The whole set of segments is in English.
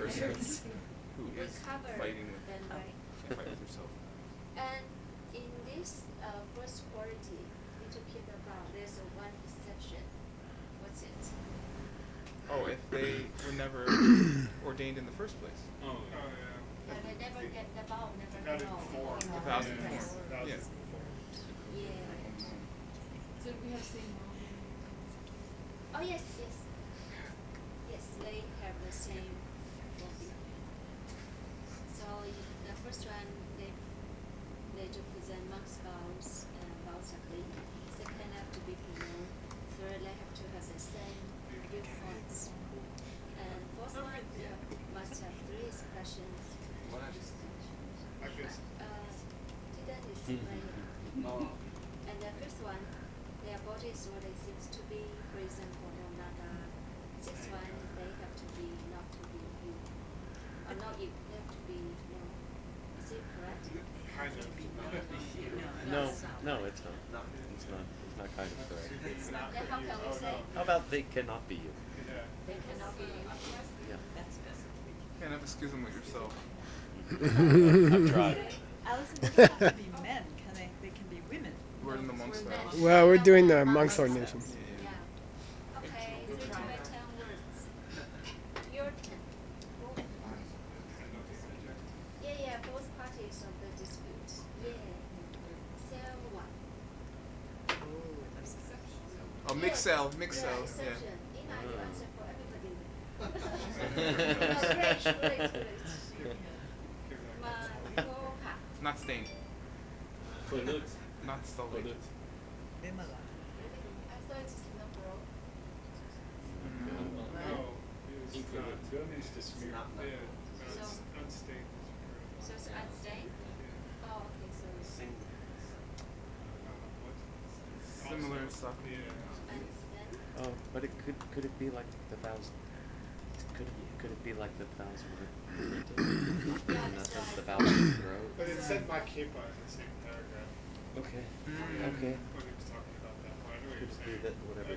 person who is Recover fighting with, then, right? can't fight with herself. And in this first quality we're talking about, there's one exception. What's it? Oh, if they were never ordained in the first place. Oh, Yeah, they never get the vow, never Got it know. before. The vows Yes. before. Yeah. Yeah. So we have same Oh yes, yes. Yes, they have the same body. So the first one, they do present monks' vows and vows are clean. Second, have to be pure. Third, they have to have the same viewpoints. And fourth one, must have three expressions. I guess. Didn't is right. And the fifth one, their body is what it seems to be. For example, Leonardo. Sixth one, they have to be not to be you. Or not you, they have to be no. Is it correct? Kind of. No, it's not. It's not kind of correct. Then how can we say How about they cannot be you? Yeah. they cannot be you? Yeah. Can't have a schism with yourself. I've tried. Alison, they don't have to be men, can they? They can be women. We're in the monks' vows. Well, we're doing the monks' ordination. Yeah. Okay, 3 to 10 words. Your turn. Yeah, both parties of the dispute. Yeah. So what? Oh, mixel, Yeah, yeah. exception. Ina, you answer for everybody. Great. Makoka. Not stained. Not sullied. Vimala. I thought it's number. No, it's not. It's just smear. Yeah. No, it's So- unstained. So it's unstained? Oh, okay, so it's Similar stuff. Yeah. unstained. Oh, but could it be like the vows? Could it be like the vows were printed? In the sense the vows wrote? But it said my kepa in the same paragraph. Okay. Mm. Okay. When he was talking about that. Well, I know what Could you're it be saying. that whatever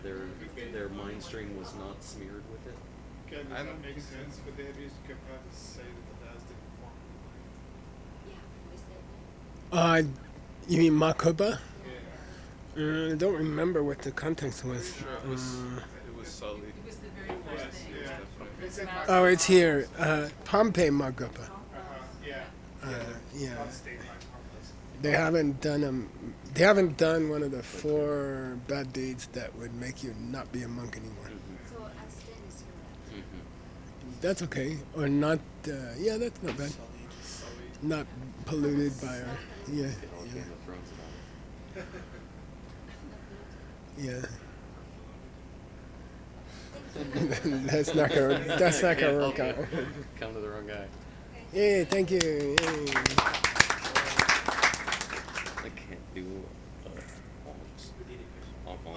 their mind stream was not smeared with it? Again, I does don't that make think so. sense? But they have used kepa to say that the vows didn't form. Yeah, we said that. You mean Makoba? Yeah. I don't remember what the context was. Sure, it was sullied. It was the very first Yes, thing. yeah. It said my Oh, it's kepa. here. Pompeii Makoba. Yeah. Yeah. Unstained by compass. They haven't done They haven't done one of the 4 bad deeds that would make you not be a monk anymore. So unstained is correct. That's okay, or not. Yeah, that's not bad. Not polluted by our. Yeah, Get all Game of Thrones about it. yeah. That's not gonna work out. Come to the wrong guy. Yeah, thank you. Yay. I can't do alms.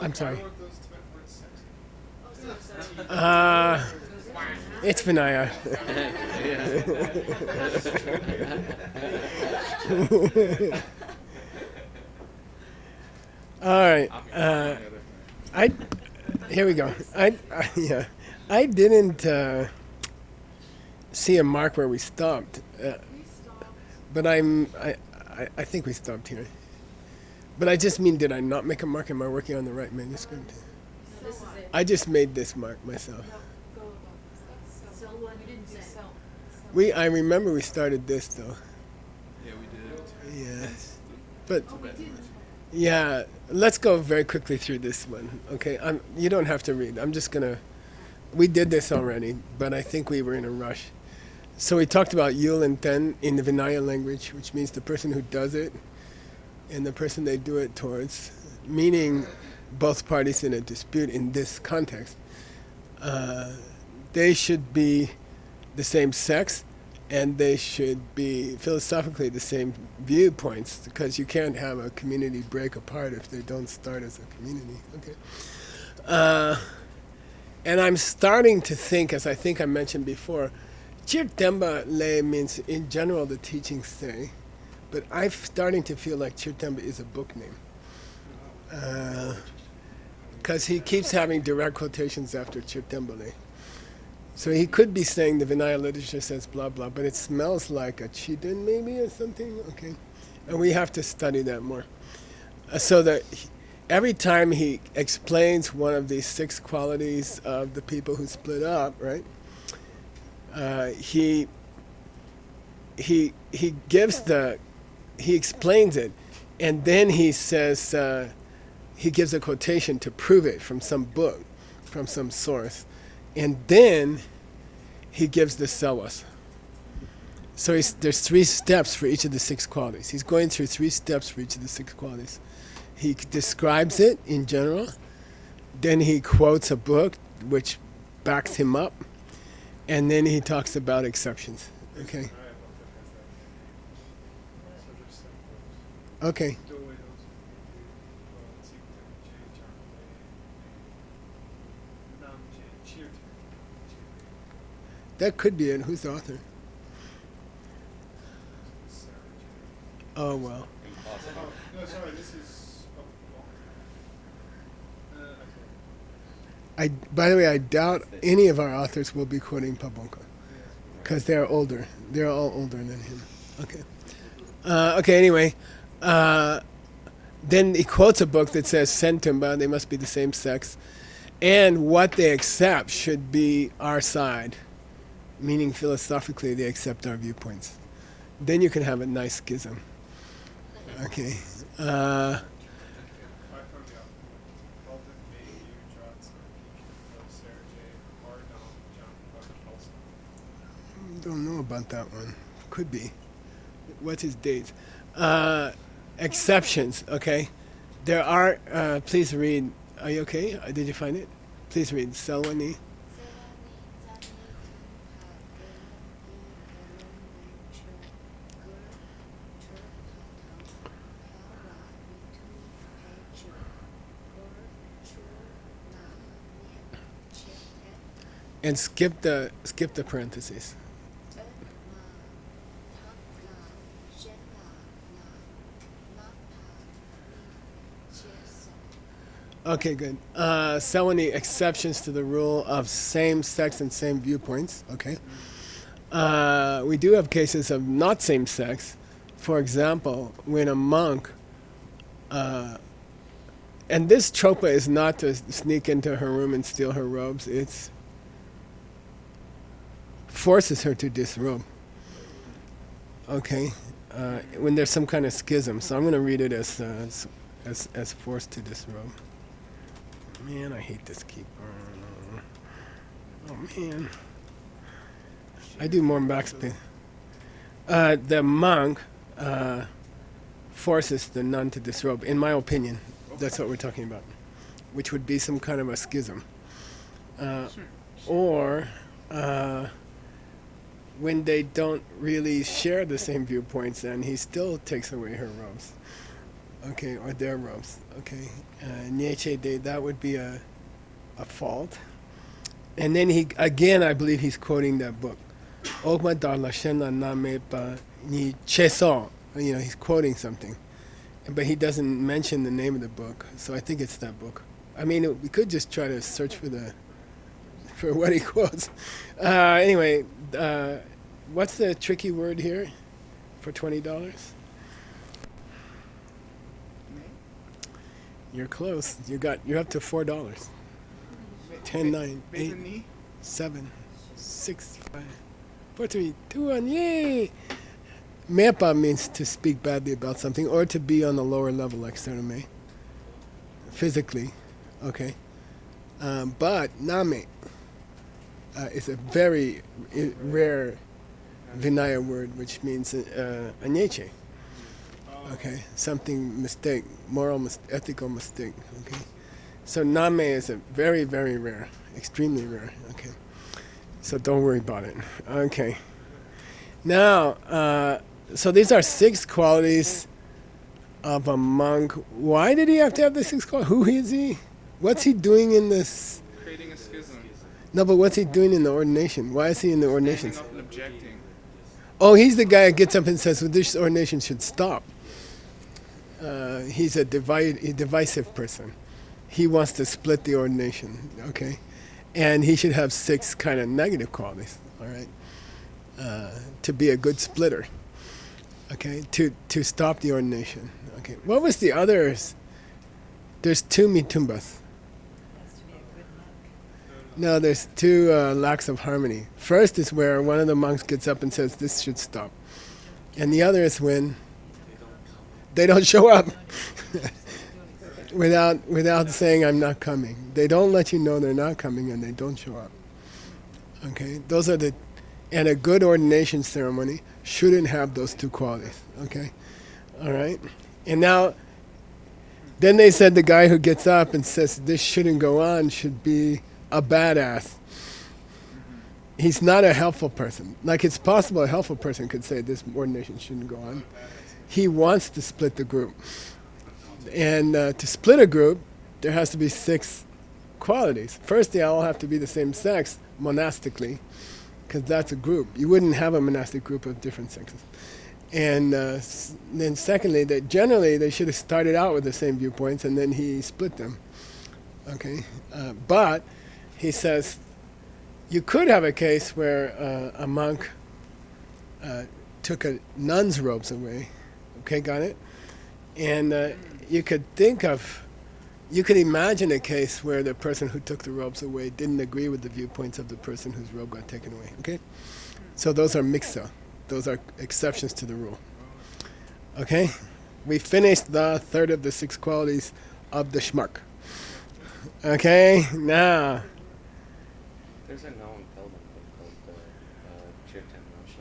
I'm sorry. Why were those words sexy? Oh, sorry. It's Vinaya. All right. Here we go. I didn't see a mark where we stopped, but I think we stopped here. But I just mean, did I not make a mark? Am I working on the right manuscript? So this is it. I just made this mark myself. Go about. So one didn't say. I remember we started this though. Yeah, we did. Yeah. But Oh, we did. yeah, let's go very quickly through this one. Okay, you don't have to read. I'm just gonna. We did this already, but I think we were in a rush. So we talked about Yul and Ten in the Vinaya language, which means the person who does it and the person they do it towards, meaning both parties in a dispute in this context. They should be the same sex, and they should be philosophically the same viewpoints, because you can't have a community break apart if they don't start as a community. Okay. And I'm starting to think, as I think I mentioned before, Chirtemba Le means in general the teachings say, but I'm starting to feel like Chirtemba is a book name. Because he keeps having direct quotations after Chirtemba Le. So he could be saying the Vinaya literature says blah blah, but it smells like a chidin maybe or something. Okay, and we have to study that more. So that every time he explains one of these 6 qualities of the people who split up, right? He explains it, and then he says he gives a quotation to prove it from some book, from some source, and then he gives the selwas. So there's 3 steps for each of the 6 qualities. He's going through 3 steps for each of the 6 qualities. He describes it in general, then he quotes a book which backs him up, and then he talks about exceptions. Okay. Okay. That could be it. Who's the author? Oh well. Impossible. No, sorry, this is. By the way, I doubt any of our authors will be quoting Pabonka, because they're older. They're all older than him. Okay. Okay. Anyway, then he quotes a book that says "Sentumba," they must be the same sex, and what they accept should be our side, meaning philosophically they accept our viewpoints. Then you can have a nice schism. Okay. Don't know about that one. Could be. What's his date? Exceptions, okay? There are, please read. Are you okay? Did you find it? Please read. Selwani. And skip the parentheses. Okay, good. So many exceptions to the rule of same sex and same viewpoints. Okay. We do have cases of not same sex. For example, when a monk, and this tropa is not to sneak into her room and steal her robes. It's forces her to disrobe. Okay, when there's some kind of schism. So I'm going to read it as forced to disrobe. Man, I hate this keep. Oh man, I do more backspace. The monk forces the nun to disrobe. In my opinion, that's what we're talking about, which would be some kind of a schism, or. When they don't really share the same viewpoints, and he still takes away her robes, okay, or their robes, okay. Nietzsche, that would be a fault. And then he again, I believe he's quoting that book. Ogma darla shenla name pa ni cheso. You know, he's quoting something, but he doesn't mention the name of the book. So I think it's that book. I mean, we could just try to search for what he quotes. Anyway, what's the tricky word here for $20? You're close. You're up to $4. 10, 9, 8, 7, 6, 5, 4, 3, 2, 1. Yay! Mepa means to speak badly about something or to be on the lower level, like Sarame. Physically, okay. But name is a very rare Vinaya word, which means anyeche. Okay, something mistake, ethical mistake. Okay, so name is a very, very rare, extremely rare. Okay, so don't worry about it. Okay, now, so these are 6 qualities of a monk. Why did he have to have the 6 qualities? Who is he? What's he doing in this? Creating a schism. No, but what's he doing in the ordination? Why is he in the ordination? Standing up and objecting. Oh, he's the guy that gets up and says, well, this ordination should stop. He's a divisive person. He wants to split the ordination, okay? and he should have 6 kind of negative qualities. All right, to be a good splitter. Okay, to stop the ordination. Okay, what was the others? There's 2 mitumbas. Has to be a good monk. No, there's 2 lacks of harmony. First is where one of the monks gets up and says, this should stop. And the other is when they don't show up without saying, I'm not coming. They don't let you know they're not coming and they don't show up. Okay, those are and a good ordination ceremony shouldn't have those 2 qualities. Okay, all right? And now, then they said the guy who gets up and says this shouldn't go on should be a badass. He's not a helpful person. Like, it's possible a helpful person could say this ordination shouldn't go on. He wants to split the group. And to split a group, there has to be 6 qualities. First, they all have to be the same sex, monastically, because that's a group. You wouldn't have a monastic group of different sexes. And then secondly, that generally they should have started out with the same viewpoints and then he split them. Okay, but he says you could have a case where a monk took a nun's robes away. Okay, got it? And you could imagine a case where the person who took the robes away didn't agree with the viewpoints of the person whose robe got taken away. Okay, so those are mixta. Those are exceptions to the rule. Okay? We finished the third of the 6 qualities of the schmuck. Okay? Now. There's a known building book called Kirtan Nosha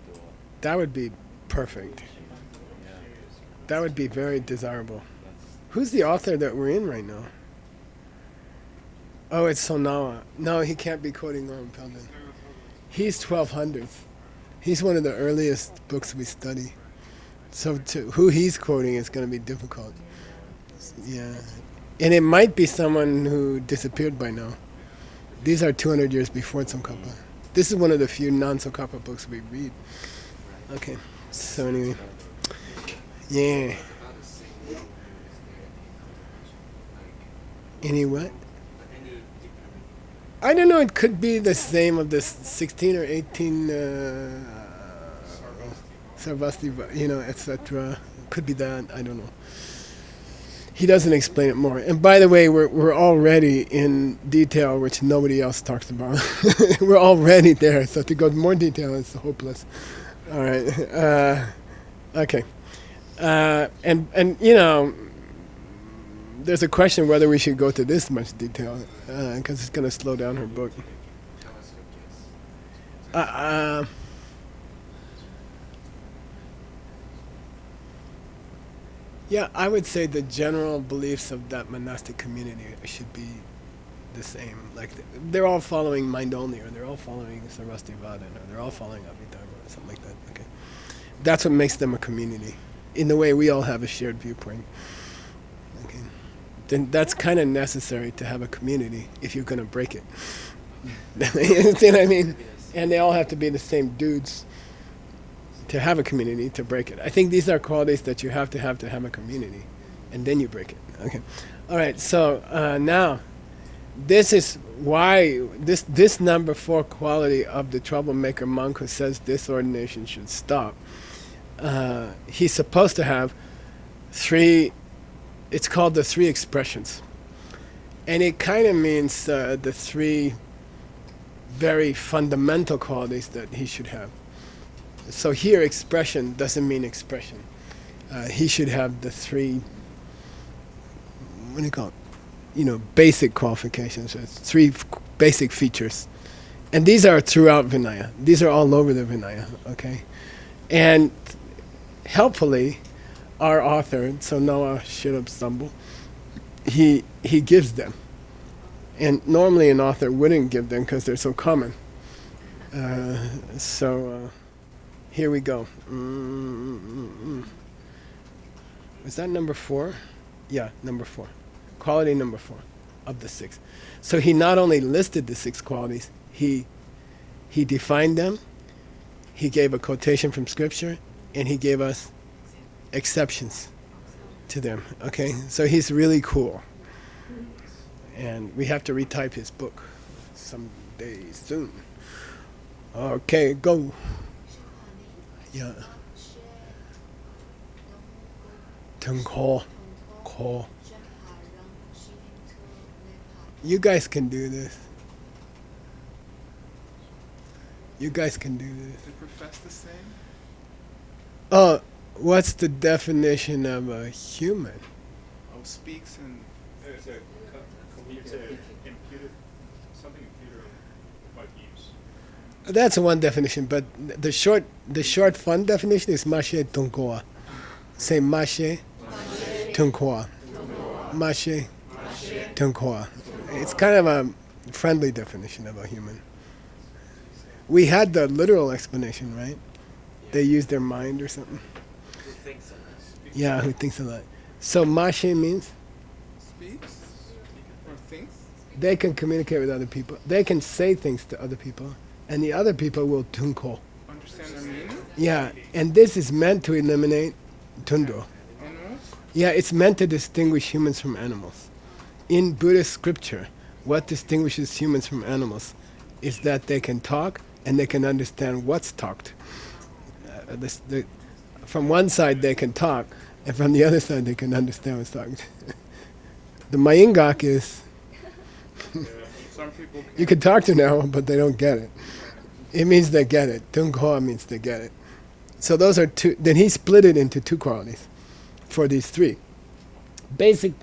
Dua. That would be perfect. Yeah. That would be very desirable. Who's the author that we're in right now? Oh, it's Sonawa. No, he can't be quoting Norman Peldon. He's 1200s. He's one of the earliest books we study. So who he's quoting is going to be difficult. Yeah. And it might be someone who disappeared by now. These are 200 years before Tsongkhapa. This is one of the few non-Tsongkhapa books we read. Okay. So anyway. Yeah. Any what? I don't know, it could be the same of the 16 or 18 Sarvasti, etc. Could be that, I don't know. He doesn't explain it more. And by the way, we're already in detail which nobody else talks about. We're already there, so to go into more detail is hopeless. All right. Okay. And there's a question whether we should go to this much detail, because it's going to slow down her book. Yeah, I would say the general beliefs of that monastic community should be the same. Like, they're all following mind only, or they're all following Sarvasti Vowed, or they're all following Abhidharma, or something like that. Okay, that's what makes them a community. In the way we all have a shared viewpoint. Okay, then that's kind of necessary to have a community if you're going to break it. You see what I mean? And they all have to be the same dudes to have a community, to break it. I think these are qualities that you have to have a community, and then you break it. Okay. All right. So now, this is why this number 4 quality of the troublemaker monk who says this ordination should stop. He's supposed to have 3. It's called the 3 expressions, and it kind of means the 3 very fundamental qualities that he should have. So here, expression doesn't mean expression. He should have the 3, what do you call it? Basic qualifications. 3 basic features. And these are throughout Vinaya. These are all over the Vinaya, okay? And helpfully, our author, so Noah Shirab Sambul, he gives them. And normally an author wouldn't give them because they're so common. Here we go. Was that number 4? Yeah, number 4. Quality number 4 of the 6. So he not only listed the 6 qualities, he defined them, he gave a quotation from scripture, and he gave us exceptions to them. Okay? So he's really cool. And we have to retype his book someday soon. Okay, go. Yeah. Tungko. Ko. You guys can do this. You guys can do this. They profess the same. Oh, what's the definition of a human? Oh, speaks and There's a imputed, something imputed might use. That's one definition, but the short fun definition is mashe tunkoa. Say mashe tunkoa. Mashe tunkoa. It's kind of a friendly definition of a human. We had the literal explanation, right? They use their mind or something. Who thinks of this? Yeah, who thinks a lot. So mashe means speaks or thinks. they can communicate with other people. They can say things to other people, and the other people will tunko. Understand their meaning. Yeah, and this is meant to eliminate tundo. Animals. Yeah, it's meant to distinguish humans from animals. In Buddhist scripture, what distinguishes humans from animals is that they can talk and they can understand what's talked. From one side they can talk, and from the other side they can understand what's talked. The Mayingak is, Some people you can talk to an animal, but they don't get it. It means they get it. Tungkoa means they get it. So those are two. Then he split it into two qualities for these three. Basic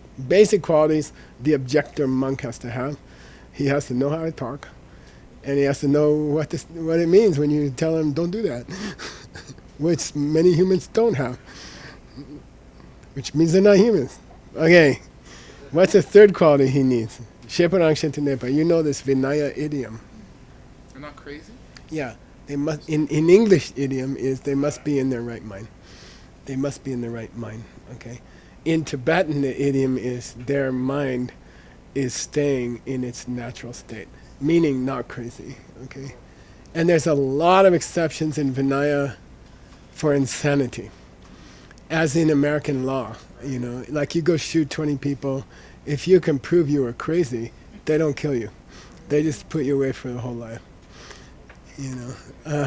qualities the objector monk has to have. He has to know how to talk, and he has to know what it means when you tell him don't do that, which many humans don't have, which means they're not humans. Okay, what's the third quality he needs? Sheparang Shentenepa. You know this Vinaya idiom. they're not crazy. Yeah, they must. In English, idiom is they must be in their right mind. They must be in their right mind. Okay. In Tibetan, the idiom is their mind is staying in its natural state, meaning not crazy. Okay. And there's a lot of exceptions in Vinaya for insanity, as in American law. You know, like you go shoot 20 people, if you can prove you were crazy, they don't kill you. They just put you away for the whole life. You know,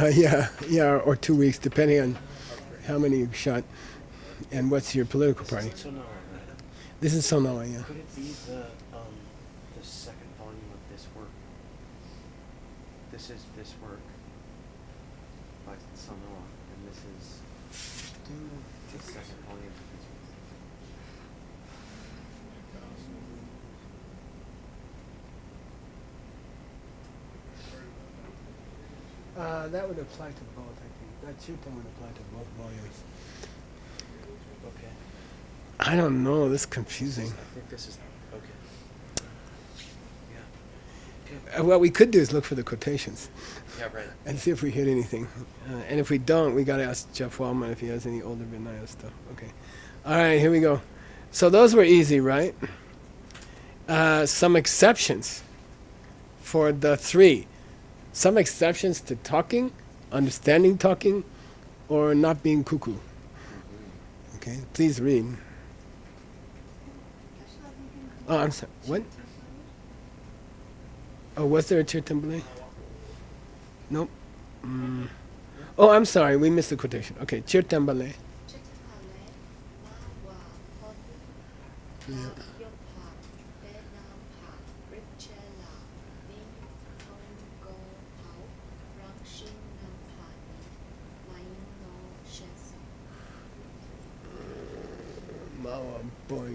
yeah, or 2 weeks, depending on how many you shot and what's your political party. This is Sonora, right? This is Sonawa, yeah. Could it be the second volume of this work? This is this work by Sonora, and this is the second volume of this work. That would apply to both, I think. That Chutan would apply to both volumes. Okay. I don't know, this is confusing. I think this is okay. Yeah. What we could do is look for the quotations Yeah, right. and see if we hit anything. And if we don't, we got to ask Jeff Wellman if he has any older Vinaya stuff. Okay. All right, here we go. So those were easy, right? Some exceptions for the three. Some exceptions to talking, understanding talking, or not being cuckoo. Okay, please read. Oh, I'm sorry. What? Oh, was there a Chirtambale? Nope. Oh, I'm sorry. We missed the quotation. Okay, Chirtambale. Yeah. Mawa boy.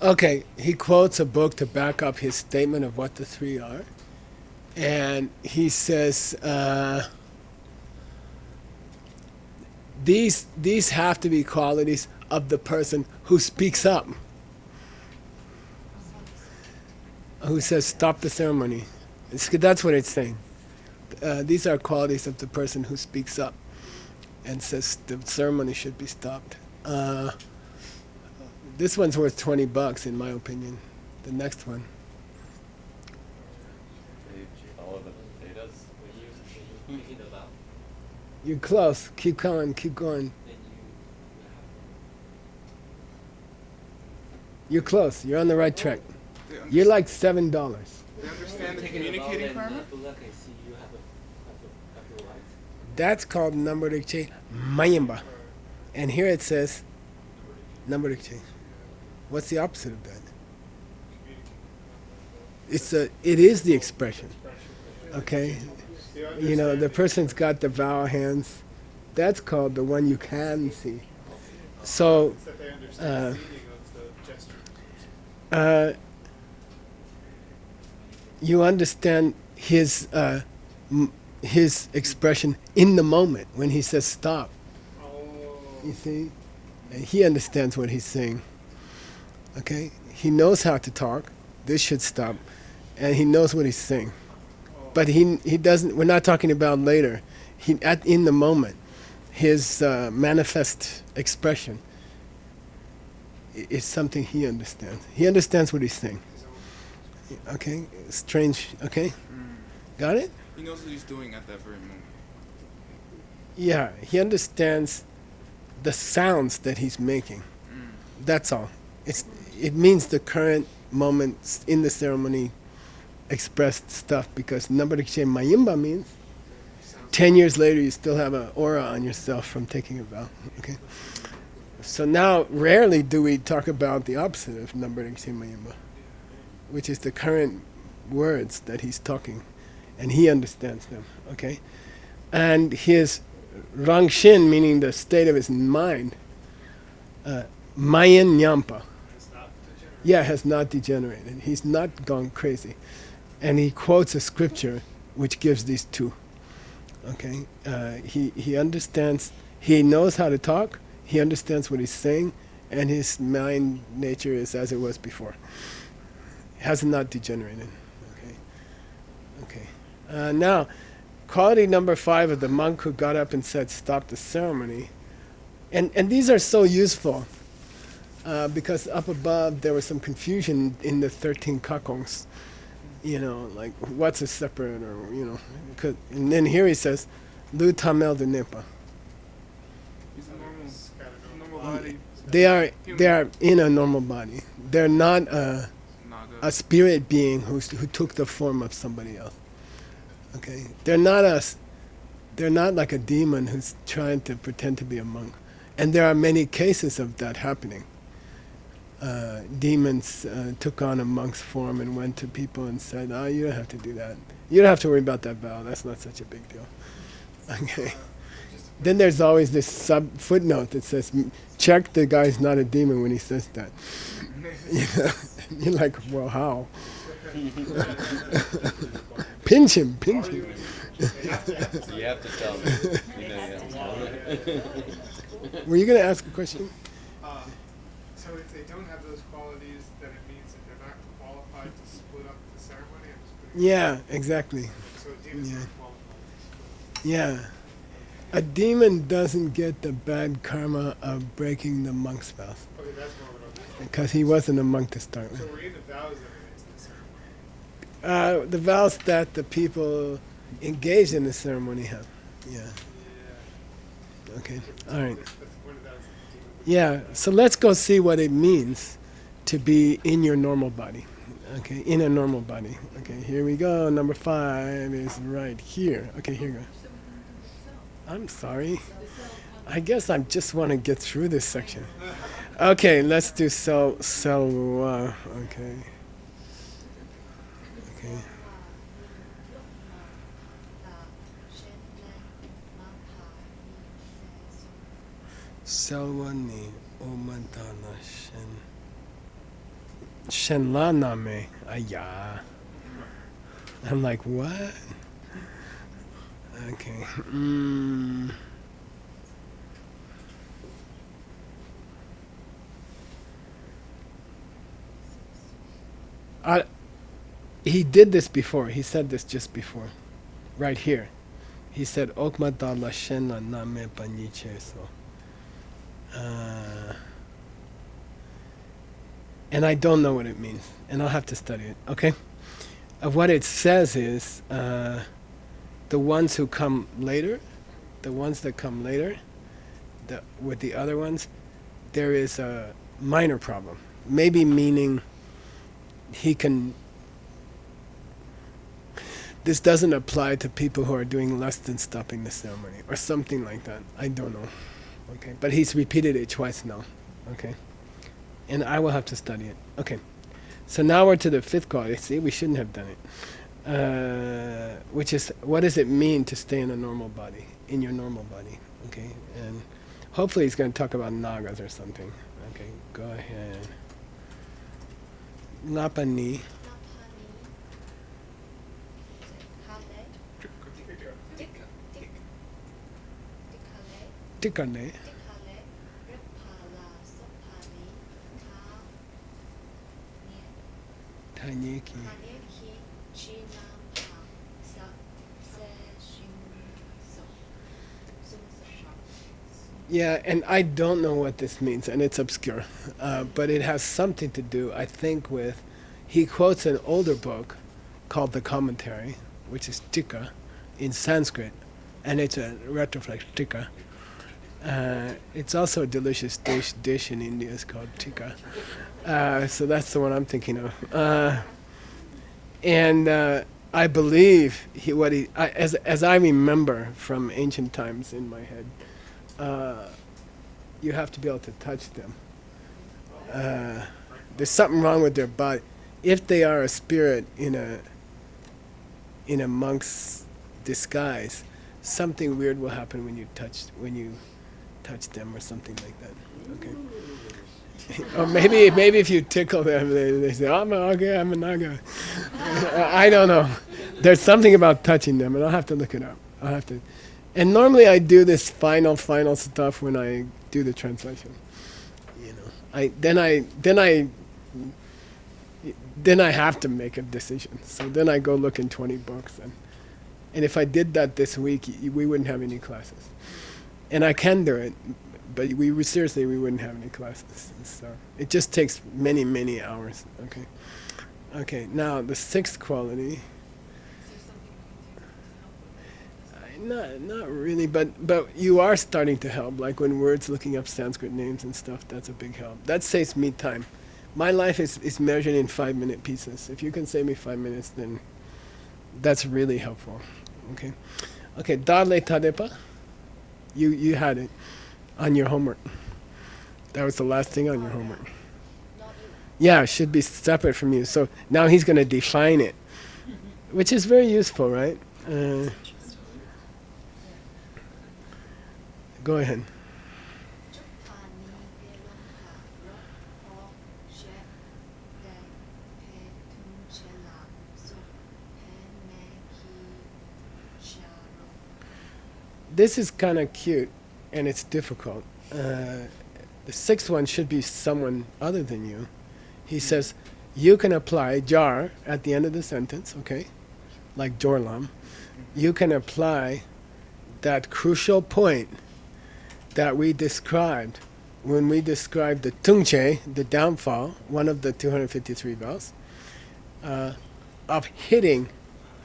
Okay, he quotes a book to back up his statement of what the three are. And he says, these have to be qualities of the person who speaks up, who says, stop the ceremony. That's what it's saying. These are qualities of the person who speaks up and says the ceremony should be stopped. This one's worth $20 in my opinion. The next one. You're close. Keep going. Keep going. You're close. You're on the right track. You're like $7. They understand the communicating karma? That's called number exchange mayimba. And here it says number exchange. What's the opposite of that? It is the expression. Okay? You know, the person's got the vow hands. That's called the one you can see. So, It's that they understand the meaning of the gesture. You understand his expression in the moment when he says stop. Oh. You see? And he understands what he's saying. Okay? He knows how to talk. This should stop. And he knows what he's saying. But he doesn't, we're not talking about later. In the moment, his manifest expression is something he understands. He understands what he's saying. Okay? Strange. Okay? Got it? He knows what he's doing at that very moment. Yeah, he understands the sounds that he's making. That's all. It means the current moment in the ceremony expressed stuff, because Nambarikche Mayimba means 10 years later you still have an aura on yourself from taking a vow. Okay? So now rarely do we talk about the opposite of Nambarikche Mayimba, which is the current words that he's talking, and he understands them. Okay? And his Rangshin, meaning the state of his mind, Mayan Nyampa. Yeah, has not degenerated. He's not gone crazy. And he quotes a scripture which gives these two. Okay? He understands, he knows how to talk, he understands what he's saying, and his mind nature is as it was before. Has not degenerated. Okay? Now, quality number 5 of the monk who got up and said, stop the ceremony. And these are so useful. Because up above there was some confusion in the 13 kakongs, you know, like what's a separate, or you know, and then here he says, "Lu tamel de nepa." He's a normal body. They are in a normal body. They're not a spirit being who took the form of somebody else. Okay, they're not like a demon who's trying to pretend to be a monk, and there are many cases of that happening. Demons took on a monk's form and went to people and said, "Oh, you don't have to do that. You don't have to worry about that vow. That's not such a big deal." Okay. Then there's always this footnote that says, "Check the guy's not a demon when he says that." You know? You're like, "Well, how?" Pinch him. You have to tell me. You know you have to tell me. Were you going to ask a question? So if they don't have those qualities, then it means that they're not qualified to split up the ceremony? I'm just putting Yeah, exactly. So a demon's Yeah. not qualified. Yeah. A demon doesn't get the bad karma of breaking the monk's vows, Okay, that's more what I'm saying. because he wasn't a monk to start with. So we're in the vows that relates to the ceremony. The vows that the people engaged in the ceremony have. Yeah. Yeah. Okay. All right. That's the point of that. Is that the demon would- Yeah. So let's go see what it means to be in your normal body. Okay. In a normal body. Okay. Here we go. Number 5 is right here. Okay. Here we go. I'm sorry. I guess I just want to get through this section. Okay. Let's do selwa. Okay. Okay. Selwa ni omadana shen la name aya. I'm like, what? Okay. He did this before. He said this just before. Right here. He said, Okmadala Shenla Name Paniche. So. And I don't know what it means. And I'll have to study it. Okay? What it says is, the ones who come later, the ones that come later, with the other ones, there is a minor problem. Maybe meaning he can. This doesn't apply to people who are doing less than stopping the ceremony or something like that. I don't know. Okay, but he's repeated it twice now. Okay, and I will have to study it. Okay, so now we're to the fifth quality. See, we shouldn't have done it. Which is, what does it mean to stay in a normal body, in your normal body? Okay, and hopefully he's going to talk about nagas or something. Okay, go ahead. Ngapani. Tikane. Tanyeki. Yeah, and I don't know what this means, and it's obscure, but it has something to do, I think, with, he quotes an older book called the Commentary, which is Tika in Sanskrit, and it's a retroflex Tika. It's also a delicious dish in India. It's called Tika. So that's the one I'm thinking of. And I believe as I remember from ancient times in my head, you have to be able to touch them. There's something wrong with their body. If they are a spirit in a monk's disguise, something weird will happen when you touch them or something like that. Okay. Or maybe if you tickle them, they say, "I'm a naga." I don't know. There's something about touching them, and I'll have to look it up. I'll have to. And normally I do this final stuff when I do the translation. You know, then I have to make a decision. So then I go look in 20 books, and if I did that this week, we wouldn't have any classes. And I can do it, but we wouldn't have any classes. So it just takes many hours. Okay. Okay. Now the sixth quality. Not really, but you are starting to help. Like when words, looking up Sanskrit names and stuff, that's a big help. That saves me time. My life is measured in 5-minute pieces. If you can save me 5 minutes, then that's really helpful. Okay. Okay, Dale Tadepa. You had it on your homework. That was the last thing on your homework. Yeah, it should be separate from you. So now he's going to define it, which is very useful, right? Go ahead. This is kind of cute, and it's difficult. The sixth one should be someone other than you. He says, you can apply jar at the end of the sentence, okay? Like jorlam. You can apply that crucial point that we described when we described the tungche, the downfall, one of the 253 vows, of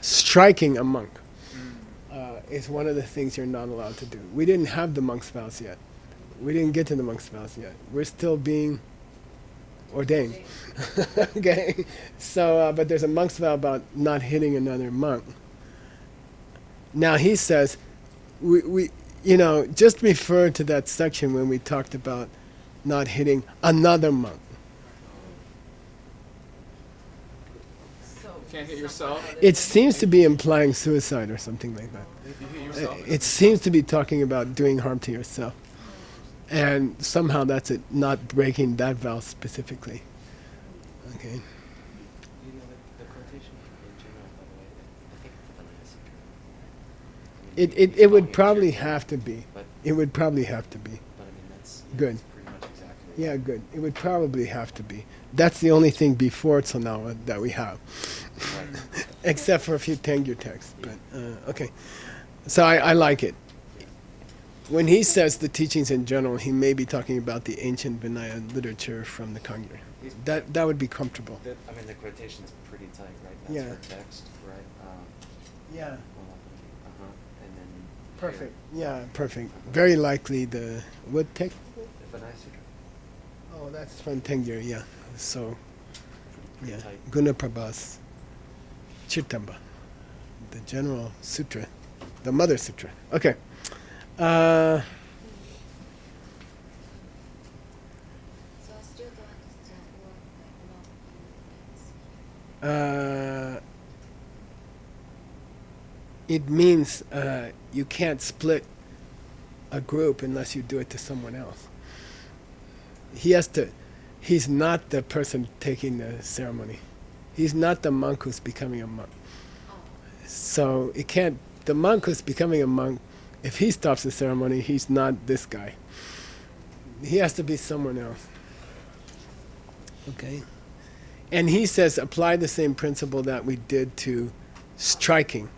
striking a monk. Is one of the things you're not allowed to do. We didn't have the monk's vows yet. We didn't get to the monk's vows yet. We're still being ordained. Okay? So, but there's a monk's vow about not hitting another monk. Now he says, we just refer to that section when we talked about not hitting another monk. Can't hit yourself. It seems to be implying suicide or something like that. If you hit yourself. It seems to be talking about doing harm to yourself. And somehow that's it, not breaking that vow specifically. Okay. You know, the quotation in general, by the way, I think it's Vinaya. I mean, It would probably have to be. But, It would probably have to be. but I mean, that's Good. That's pretty much exactly. Yeah, good. It would probably have to be. That's the only thing before Tsunawa that we have. Right. Except for a few Tengyur texts. But, okay. So I like it. When he says the teachings in general, he may be talking about the ancient Vinaya literature from the Kangyur. That would be comfortable. I mean, the quotation's pretty tight, right? That's Yeah. her text, right? Yeah. And then Perfect. Yeah, perfect. Very likely the what text? The Vinaya Sutra. Oh, that's from Tengyur, yeah. So, Pretty yeah. tight. Gunaprabhas Chirtamba, the general sutra, the mother sutra. Okay. So I still don't understand what It means you can't split a group unless you do it to someone else. He's not the person taking the ceremony. He's not the monk who's becoming a monk. So the monk who's becoming a monk, if he stops the ceremony, he's not this guy. He has to be someone else. Okay? And he says apply the same principle that we did to striking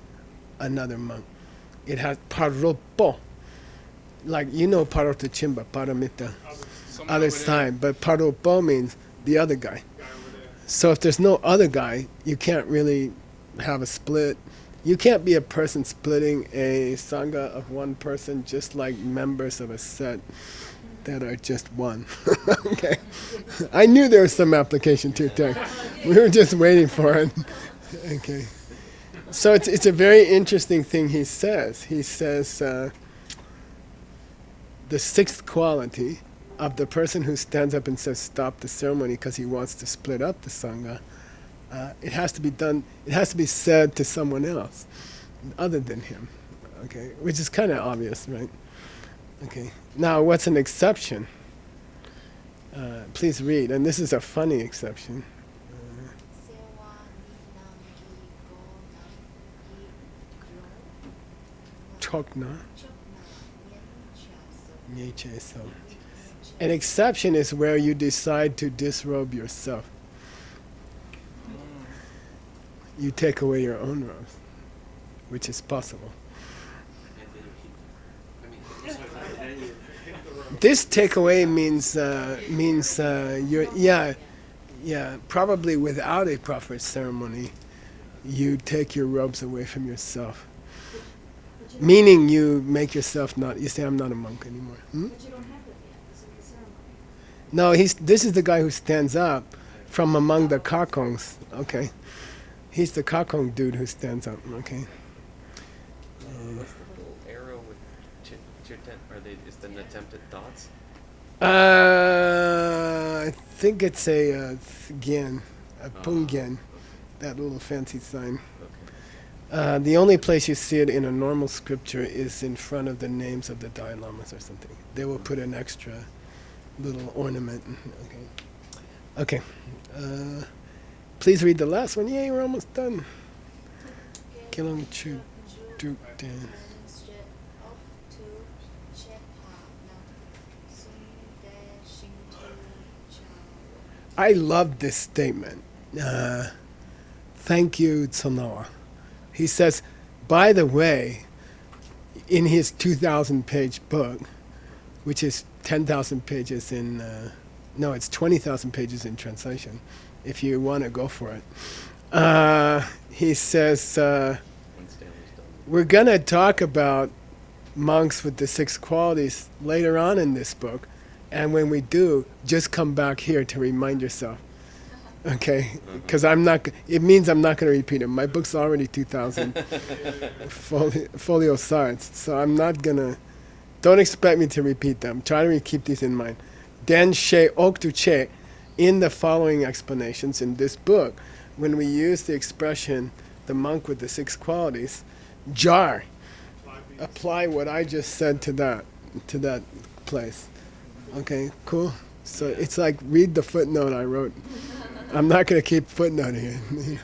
another monk. It has paropo. Like, paroto chimba, paramita, other side, but paropo means the other guy. So if there's no other guy, you can't really have a split. You can't be a person splitting a sangha of one person, just like members of a set that are just one. Okay. I knew there was some application to it. We were just waiting for it. Okay. So it's a very interesting thing he says. He says the sixth quality of the person who stands up and says stop the ceremony because he wants to split up the sangha, it has to be done. It has to be said to someone else, other than him. Okay, which is kind of obvious, right? Okay. Now, what's an exception? Please read, and this is a funny exception. Chokna. Nyeche so. An exception is where you decide to disrobe yourself. You take away your own robes, which is possible. This takeaway means you're probably without a proper ceremony, you take your robes away from yourself. Meaning you make yourself not. You say I'm not a monk anymore. Hmm? But you don't have it yet. This is the ceremony. No, this is the guy who stands up from among the kakongs. Okay, he's the kakong dude who stands up. Okay. What's the little arrow with chirten? Is the attempted thoughts? I think it's a gyan, a pungyan, that little fancy sign. Okay. The only place you see it in a normal scripture is in front of the names of the Dalai Lamas or something. They will put an extra little ornament. Okay. Please read the last one. Yay, we're almost done. Kilong Chu Duk Dan. I love this statement. Thank you, Tsonoa. He says, by the way, in his 2,000-page book, which is 10,000 pages in, it's 20,000 pages in translation, if you want to go for it. He says, we're going to talk about monks with the 6 qualities later on in this book, and when we do, just come back here to remind yourself. Okay, because it means I'm not going to repeat it. My book's already 2,000 folio sides, so I'm not going to, don't expect me to repeat them. Try to keep these in mind. Den she oktu che, in the following explanations in this book, when we use the expression, the monk with the 6 qualities, jar, apply what I just said to that place. Okay, cool? So it's like, read the footnote I wrote. I'm not going to keep footnoting it,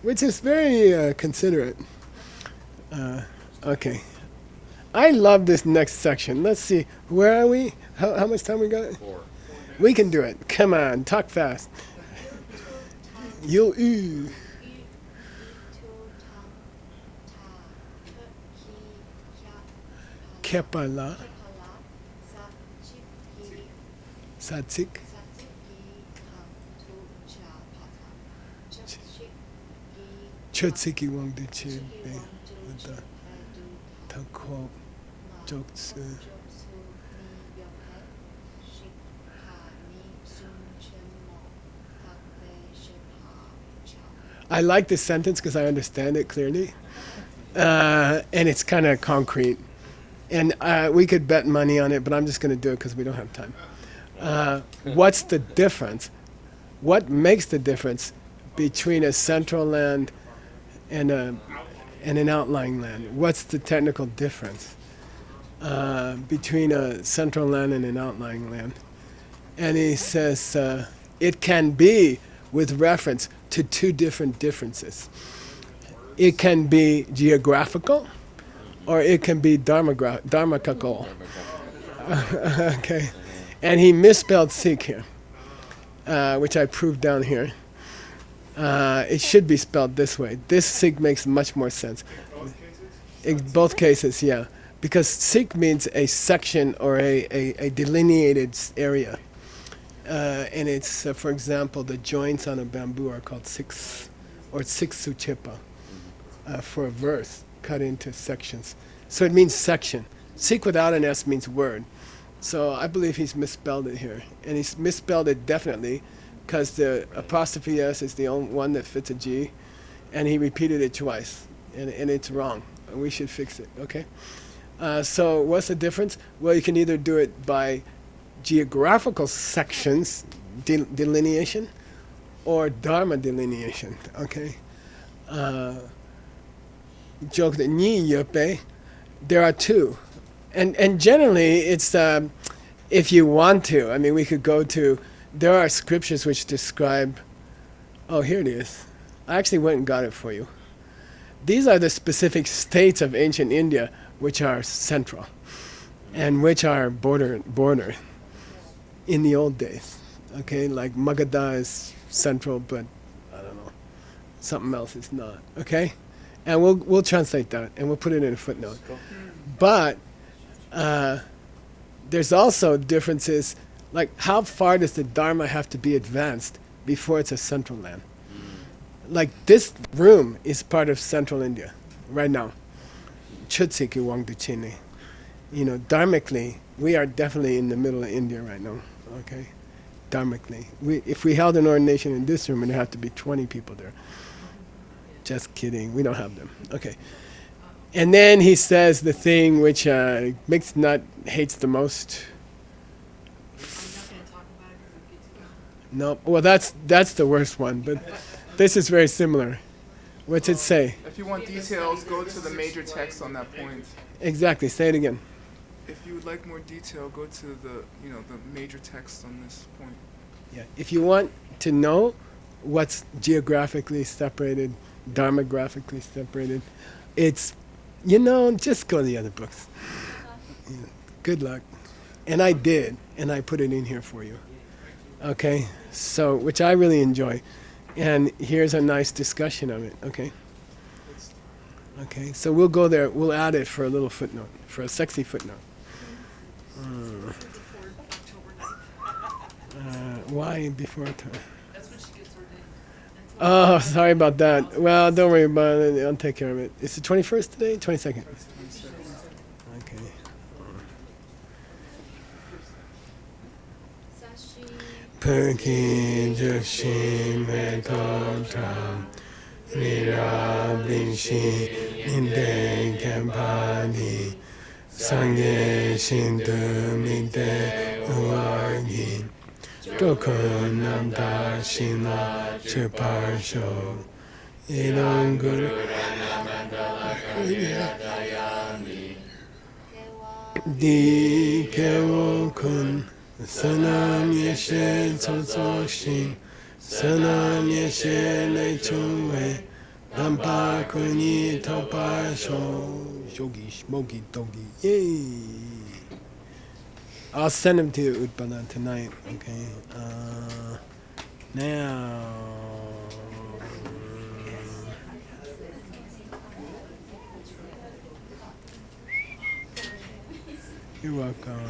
which is very considerate. Okay. I love this next section. Let's see. Where are we? How much time we got? 4. We can do it. Come on, talk fast. You. Kepala. Satsik. Chotsiki Wangdu Che Be. Tako Joksu. I like this sentence because I understand it clearly. And it's kind of concrete. And we could bet money on it, but I'm just going to do it because we don't have time. What's the difference? What makes the difference between a central land and an outlying land? What's the technical difference between a central land and an outlying land? And he says it can be with reference to two different differences. It can be geographical, or it can be dharmakagal. Okay. And he misspelled Sikh here, which I proved down here. It should be spelled this way. This Sikh makes much more sense. In both cases, yeah. Because Sikh means a section or a delineated area. And it's, for example, the joints on a bamboo are called sikhs, or siksuchepa, for a verse cut into sections. So it means section. Sikh without an S means word. So I believe he's misspelled it here. And he's misspelled it definitely because the apostrophe S is the only one that fits a G. And he repeated it twice. And it's wrong. We should fix it, okay? So what's the difference? Well, you can either do it by geographical sections, delineation, or dharma delineation, okay? Joke that ni yope, there are two. And generally, it's if you want to. I mean, we could go to, there are scriptures which describe, oh, here it is. I actually went and got it for you. These are the specific states of ancient India which are central and which are border in the old days. Okay, like Magadha is central, but I don't know, something else is not. Okay, and we'll translate that and we'll put it in a footnote. But there's also differences, like how far does the Dharma have to be advanced before it's a central land? Like this room is part of central India right now. Chutsiki Wangduchini. You know, dharmically, we are definitely in the middle of India right now. Okay, dharmically. If we held an ordination in this room, it'd have to be 20 people there. Just kidding, we don't have them. Okay. And then he says the thing which makes Nut hates the most. No, well that's the worst one, but this is very similar. What's it say? If you want details, go to the major text on that point. Exactly, say it again. If you would like more detail, go to the major text on this point. Yeah, if you want to know what's geographically separated, dharmagraphically separated, it's, just go to the other books. Good luck. And I did, and I put it in here for you. Okay, so, which I really enjoy. And here's a nice discussion of it, okay? Okay, so we'll go there, we'll add it for a little footnote, for a sexy footnote. Why before time? That's when she gets ordained. Oh, sorry about that. Well, don't worry about it, I'll take care of it. It's the 21st today? 22nd? Okay. Perkin Joshim Etotam Rira Blinshi Ninde Kampani Sangye Shindu Mide Uwagi Dokun Namda Shina Chuparsho Ilan Guru Di Kewo Kun Sanam Yeshe Tsotso Shin Sanam Yeshe Le Chungwe Dampa Kuni Topa Sho Shogi Smoky Dogi. Yay! I'll send him to you, Utpala, tonight. Okay. Now. You're welcome.